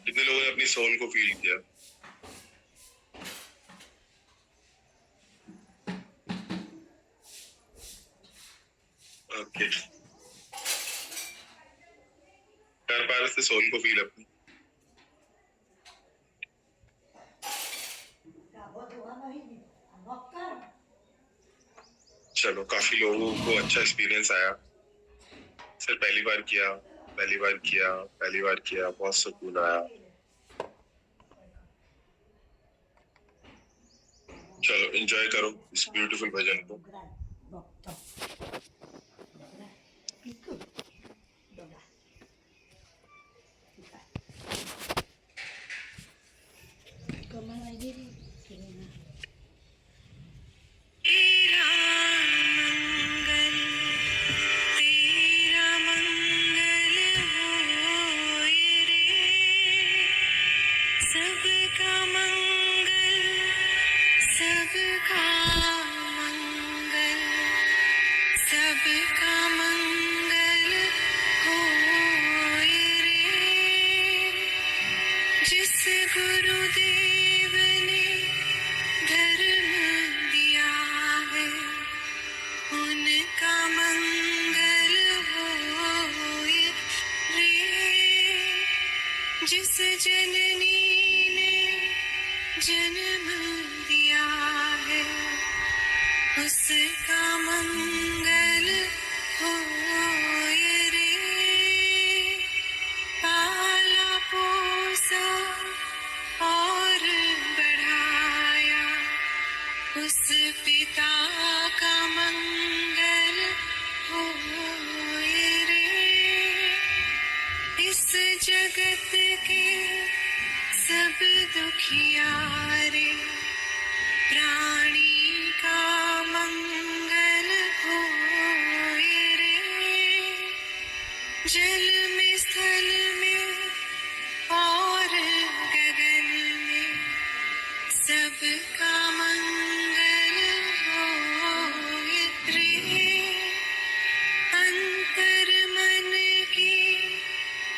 कितने लोगों ने अपनी सोल को फील किया? ओके, कर पा रहे थे सोल को फील अपनी। चलो, काफी लोगों को अच्छा एक्सपीरियंस आया। सर पहली बार किया, बहुत सुकून आया। चलो एंजॉय करो इस ब्यूटीफुल भजन को। तेरा मंगल, तेरा मंगल होए रे, सबका मंगल, सबका मंगल, सबका मंगल होए रे। जिस गुरुदेव ने धर्म दिया है, उनका मंगल होए रे। जिस जननी ने जन्म दिया है, उसका मंगल होए रे। पाला पोसा और बढ़ाया, उस पिता का मंगल होए रे। इस जगत के सब दुखियारे, प्राणी का मंगल होए रे। जल में, स्थल में और गगन में, सबका मंगल होए रे। अंतर मन की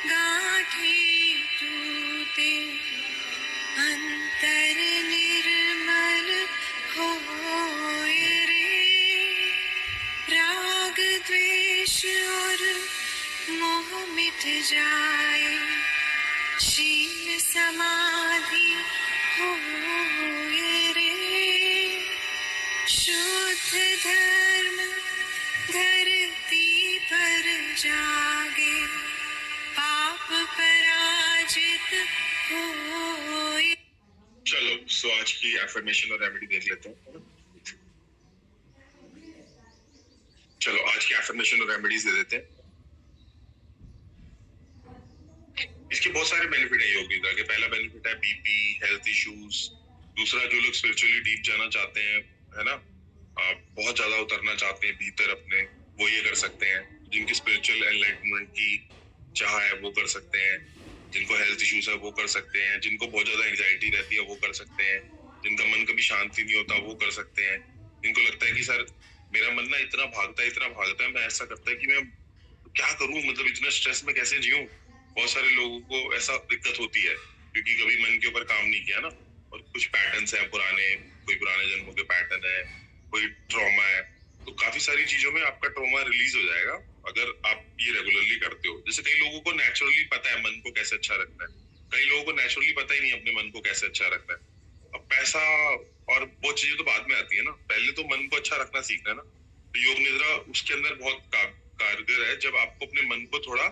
गांठें टूटे, अंतर निर्मल होए रे। राग द्वेष और मोह मिट जाए, शील समाधि होए रे। शुद्ध धर्म धरती पर जागे, पाप पराजित होए। चलो सो आज की एफर्मेशन और रेमेडी देख लेते हैं। चलो आज की एफर्मेशन और रेमेडीज दे देते हैं। इसके बहुत सारे बेनिफिट है योग निद्रा के। पहला बेनिफिट है बीपी, हेल्थ इश्यूज। दूसरा, जो लोग स्पिरिचुअली डीप जाना चाहते हैं, है ना, बहुत ज्यादा उतरना चाहते हैं भीतर अपने, वो ये कर सकते हैं। जिनकी स्पिरिचुअल एनलाइटमेंट की चाह है वो कर सकते हैं। जिनको हेल्थ इश्यूज है वो कर सकते हैं। जिनको बहुत ज्यादा एंजाइटी रहती है वो कर सकते हैं। जिनका मन कभी शांति नहीं होता वो कर सकते हैं। जिनको लगता है कि सर मेरा मन ना इतना भागता है, मैं ऐसा करता है कि मैं क्या करूं, मतलब इतना स्ट्रेस में कैसे जीऊं। बहुत सारे लोगों को ऐसा दिक्कत होती है क्योंकि कभी मन के ऊपर काम नहीं किया ना, और कुछ पैटर्न्स हैं पुराने, कोई पुराने जन्मों के पैटर्न है, कोई ट्रॉमा है। तो काफी सारी चीजों में आपका ट्रॉमा रिलीज हो जाएगा अगर आप ये रेगुलरली करते हो। जैसे कई लोगों को नेचुरली पता है मन को कैसे अच्छा रखना है, कई लोगों को नेचुरली पता ही नहीं अपने मन को कैसे अच्छा रखना है। अब पैसा और वो चीजें तो बाद में आती है ना, पहले तो मन को अच्छा रखना सीखना है ना। तो योग निद्रा उसके अंदर बहुत कारगर है। जब आपको अपने मन को थोड़ा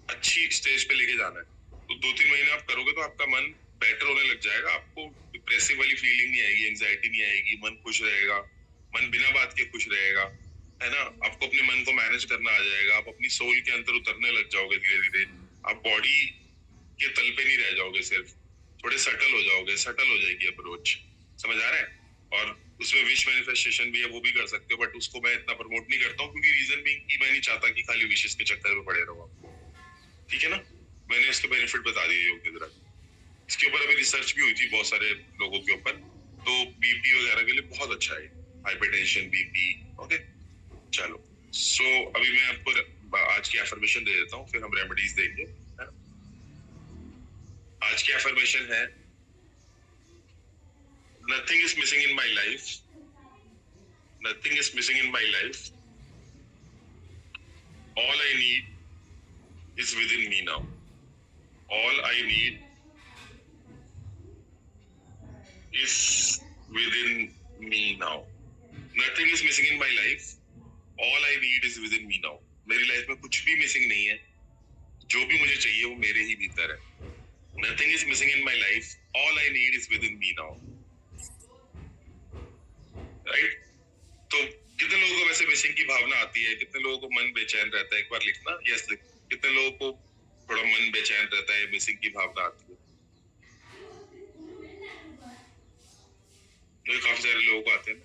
अच्छी स्टेज पे लेके जाना है, तो 2-3 महीने आप करोगे तो आपका मन बेटर होने लग जाएगा। आपको डिप्रेसिव वाली फीलिंग नहीं आएगी, एंजाइटी नहीं आएगी, मन खुश रहेगा, मन बिना बात के खुश रहेगा, है ना। आपको अपने मन को मैनेज करना आ जाएगा। आप अपनी सोल के अंदर उतरने लग जाओगे धीरे धीरे। आप बॉडी के तल पे नहीं रह जाओगे, सिर्फ थोड़े सटल हो जाओगे, सटल हो जाएगी अप्रोच। समझ आ रहा है? और उसमें विश मैनिफेस्टेशन भी है, वो भी कर सकते हो, बट उसको मैं इतना प्रमोट नहीं करता हूँ क्योंकि रीजन भी कि मैं नहीं चाहता कि खाली विशेष के चक्कर में पड़े रहो। ठीक है ना, मैंने इसके बेनिफिट बता दिए योग निद्रा। इसके ऊपर अभी रिसर्च भी हुई थी बहुत सारे लोगों के ऊपर, तो बीपी वगैरह के लिए बहुत अच्छा है, हाइपरटेंशन, बीपी। ओके, चलो सो अभी मैं आपको आज की एफर्मेशन दे देता हूँ, फिर हम रेमेडीज देंगे। आज की एफर्मेशन है, nothing is missing in my life, nothing is missing in my life, all I need is with in me now, all I need is within me now. Nothing is missing in my life. All I need is within me now. मेरी life में कुछ भी missing नहीं है, जो भी मुझे चाहिए वो मेरे ही भीतर है। Nothing is missing in my life. All I need is within me now. Missing की भावना आती है, कितने लोगों को मन बेचैन रहता है, एक बार लिखना, यस लिख, कितने लोगों को थोड़ा मन बेचैन रहता है, मिसिंग की भावना आती है। तो ये काफी सारे लोगों को आते हैं ना।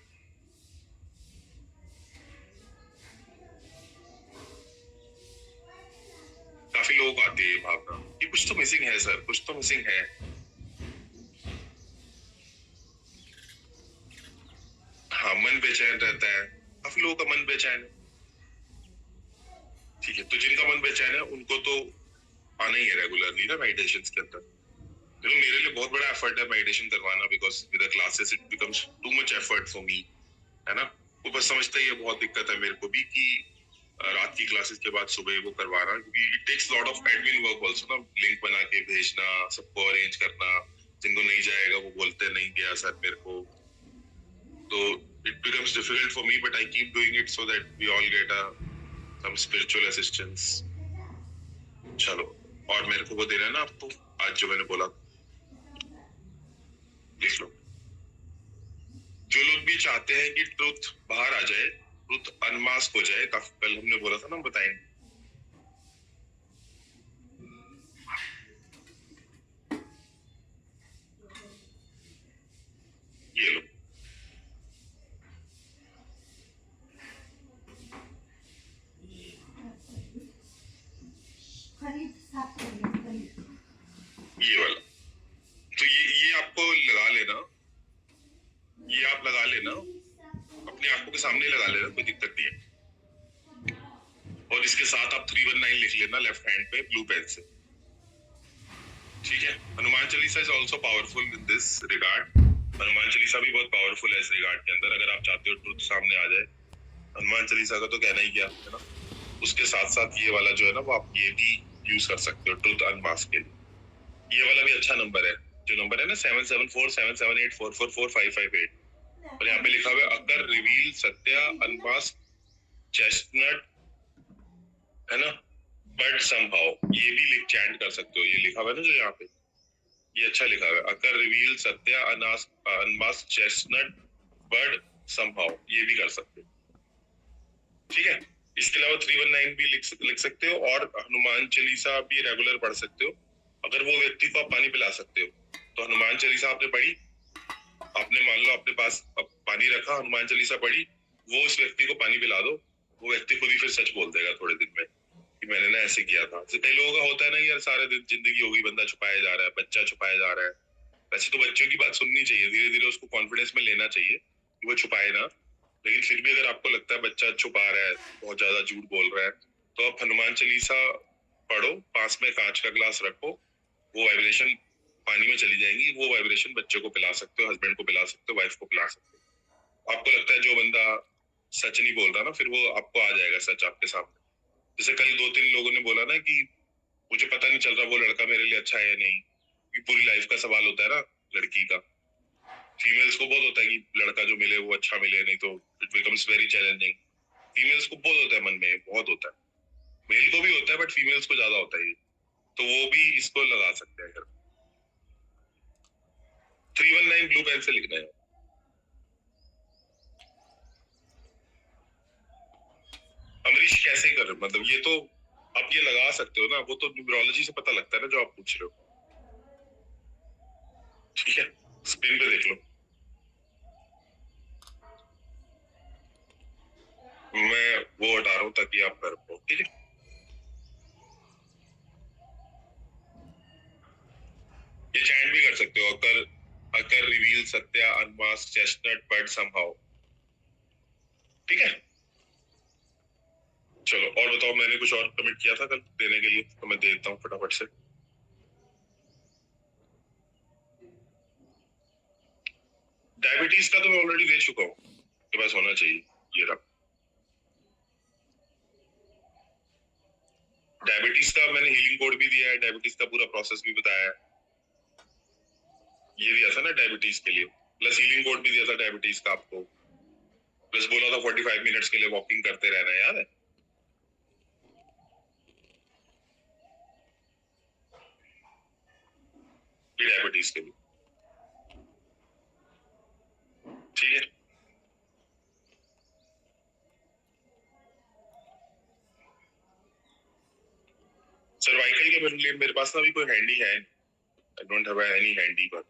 काफी लोगों को आती है ये भावना कि कुछ तो मिसिंग है सर, कुछ तो मिसिंग है। हाँ, मन बेचैन रहता है, काफी लोगों का मन बेचैन है। ठीक है, तो जिनका मन बेचैन है उनको तो आना ही है रेगुलरली ना मेडिटेशन के अंदर। मेरे लिए बहुत बड़ा एफर्ट है मेडिटेशन करवाना, because with the classes it becomes too much effort for me, है ना। वो बस समझता ही है, बहुत दिक्कत है मेरे को भी कि रात की क्लासेस के बाद सुबह वो करवाना, क्योंकि it takes lot of admin work also ना, लिंक बना के भेजना, सबको अरेंज करना, जिनको नहीं जाएगा वो बोलते नहीं गया सर मेरे को, तो it becomes difficult for me, but I keep doing it so that we all get some spiritual assistance. चलो, और मेरे को वो देना है ना आपको आज जो मैंने बोला, लिख लो। जो लोग भी चाहते हैं कि ट्रुथ बाहर आ जाए, ट्रुथ अनमास्क हो जाए, काफी पहले हमने बोला था ना, हम बताएंगे। ये लो, ये वाला, तो ये आपको लगा लेना, ये आप लगा लेना, अपनी आंखों के सामने लगा लेना, कोई दिक्कत नहीं है। और इसके साथ आप 319 लिख लेना लेफ्ट हैंड पे ब्लू पेन से, ठीक है। Hanuman Chalisa is also powerful in this regard. Hanuman Chalisa भी बहुत पावरफुल है इस रिगार्ड के अंदर, अगर आप चाहते हो ट्रुथ सामने आ जाए। हनुमान चालीसा का तो कहना ही क्या है ना। उसके साथ साथ ये वाला जो है ना, वो आप ये भी यूज कर सकते हो ट्रुथ अनमास्क के लिए। ये वाला भी अच्छा नंबर है, जो नंबर है ना 774778444558, और यहाँ पे लिखा हुआ है अकर रिवील सत्या अनमास्क चेस्टनट, है ना, बट समहाउ, ये भी लिख चैंट कर सकते हो, ये लिखा हुआ है ना जो यहाँ पे, ये अच्छा लिखा हुआ है, अकर रिवील सत्या अनमास्क चेस्टनट बट समहाउ, ये भी कर सकते हो, ठीक है। इसके अलावा 319 भी लिख सकते हो, और हनुमान चालीसा भी रेगुलर पढ़ सकते हो। अगर वो व्यक्ति को आप पानी पिला सकते हो, तो हनुमान चालीसा आपने पढ़ी, आपने मान लो अपने पास पानी रखा, हनुमान चालीसा पढ़ी, वो उस व्यक्ति को पानी पिला दो, वो व्यक्ति खुद ही फिर सच बोल देगा थोड़े दिन में कि मैंने ना ऐसे किया था। तो कई लोगों का होता है ना यार, सारे दिन जिंदगी होगी, बंदा छुपाया जा रहा है, बच्चा छुपाया जा रहा है। वैसे तो बच्चों की बात सुननी चाहिए, धीरे धीरे उसको कॉन्फिडेंस में लेना चाहिए कि वो छुपाए ना, लेकिन फिर भी अगर आपको लगता है बच्चा छुपा रहा है, बहुत ज्यादा झूठ बोल रहा है, तो आप हनुमान चालीसा पढ़ो, पास में कांच का ग्लास रखो, वो वाइब्रेशन पानी में चली जाएंगी, वो वाइब्रेशन बच्चे को पिला सकते हो, हस्बैंड को पिला सकते हो, वाइफ को पिला सकते हो। आपको लगता है जो बंदा सच नहीं बोल रहा ना, फिर वो आपको आ जाएगा सच आपके सामने। जैसे कल 2-3 लोगों ने बोला ना कि मुझे पता नहीं चल रहा वो लड़का मेरे लिए अच्छा है या नहीं, ये पूरी लाइफ का सवाल होता है ना लड़की का। फीमेल्स को बहुत होता है कि लड़का जो मिले वो अच्छा मिले, नहीं तो it becomes very challenging. Females को बहुत होता है, मन में बहुत होता है, मेल को भी होता है बट फीमेल्स को ज्यादा होता है ये, तो वो भी इसको लगा सकते हैं। अगर 319 ब्लू पेन से लिखना है। अमरीश कैसे कर, मतलब ये तो आप ये लगा सकते हो ना, वो तो न्यूमरोलॉजी से पता लगता है ना जो आप पूछ रहे हो, ठीक है। स्क्रीन पे देख लो, मैं वो हटा रहा हूँ ताकि आप कर पाओ, ठीक है। ये चैंट भी कर सकते हो, अकर अकर रिवील सत्या अनमास्क चेस्टनट बट समहाउ, ठीक है। चलो और बताओ, मैंने कुछ और कमिट किया था कल देने के लिए, तो मैं दे देता हूँ फटाफट से। डायबिटीज का तो मैं ऑलरेडी दे चुका हूँ, के पास होना चाहिए, ये रहा। डायबिटीज का मैंने हीलिंग कोड भी दिया है, डायबिटीज का पूरा प्रोसेस भी बताया है, ये दिया था ना डायबिटीज के लिए, प्लस हीलिंग कोड भी दिया था डायबिटीज का आपको, प्लस बोला था 45 मिनट्स के लिए वॉकिंग करते रहना, याद है। ये डायबिटीज के लिए, ठीक है। सर्वाइकल के लिए मेरे पास ना अभी कोई हैंडी है, I don't have any handy, पर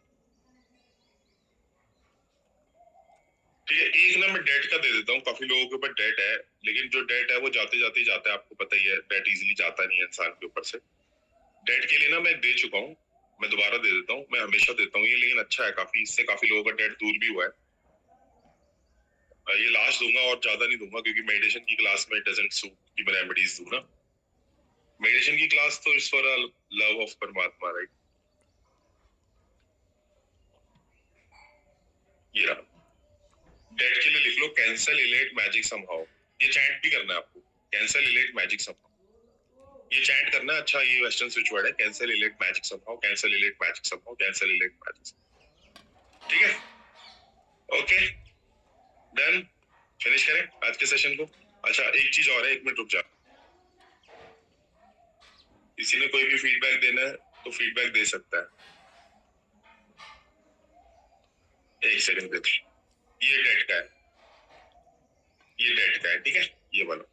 ठीक है। एक ना मैं डेट का दे देता हूँ, काफी लोगों के ऊपर डेट है, लेकिन जो डेट है वो जाते जाते ही जाता है, आपको पता ही है, डेट इजीली जाता नहीं है इंसान के ऊपर से। डेट के लिए ना मैं दे चुका हूँ, मैं दोबारा दे देता हूँ, मैं हमेशा देता हूँ ये, लेकिन अच्छा है काफी, इससे काफी लोगों का डेट दूर भी हुआ है। ये लास्ट दूंगा और ज्यादा नहीं दूंगा, क्योंकि मेडिटेशन की क्लास में डजंट सूट कि मैं रेमेडीज दूं ना। मेडिटेशन की क्लास तो इट्स फॉर लव ऑफ परमात्मा, राइट। ये रहा, डेट के लिए लिख लो कैंसल इलेट मैजिक समहाउ, ये चैंट भी करना है आपको, कैंसल इलेट मैजिक समहाउ, ये चैंट करना है। अच्छा, ये वेस्टर्न स्विच वर्ड है, cancel elate magic somehow, cancel elate magic somehow, cancel elate magic, ठीक है। ओके डन, फिनिश करें आज के सेशन को। अच्छा एक चीज और है, एक मिनट रुक जा, किसी ने कोई भी फीडबैक देना है तो फीडबैक दे सकता है। एक सेकंड देख, ये डेट का है, ये डेट का है, ठीक है, ये वाला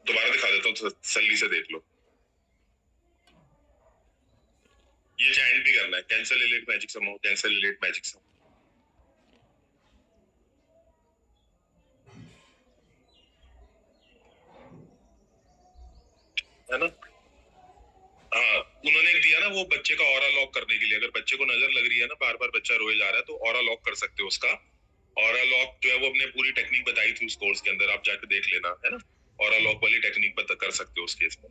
दोबारा दिखा देता हूँ, तसल्ली से देख लो। ये चैंट भी करना है, cancel elate magic somehow, cancel elate magic somehow, है ना। हाँ, उन्होंने दिया ना वो बच्चे का ऑरा लॉक करने के लिए, अगर बच्चे को नजर लग रही है ना, बार बार बच्चा रोए जा रहा है, तो ऑरा लॉक कर सकते हो उसका। ऑरा लॉक जो है वो अपने पूरी टेक्निक बताई थी उस कोर्स के अंदर, आप जाके देख लेना, है ना। ऑरा लॉक वाली टेक्निक कर सकते हो उस केस में।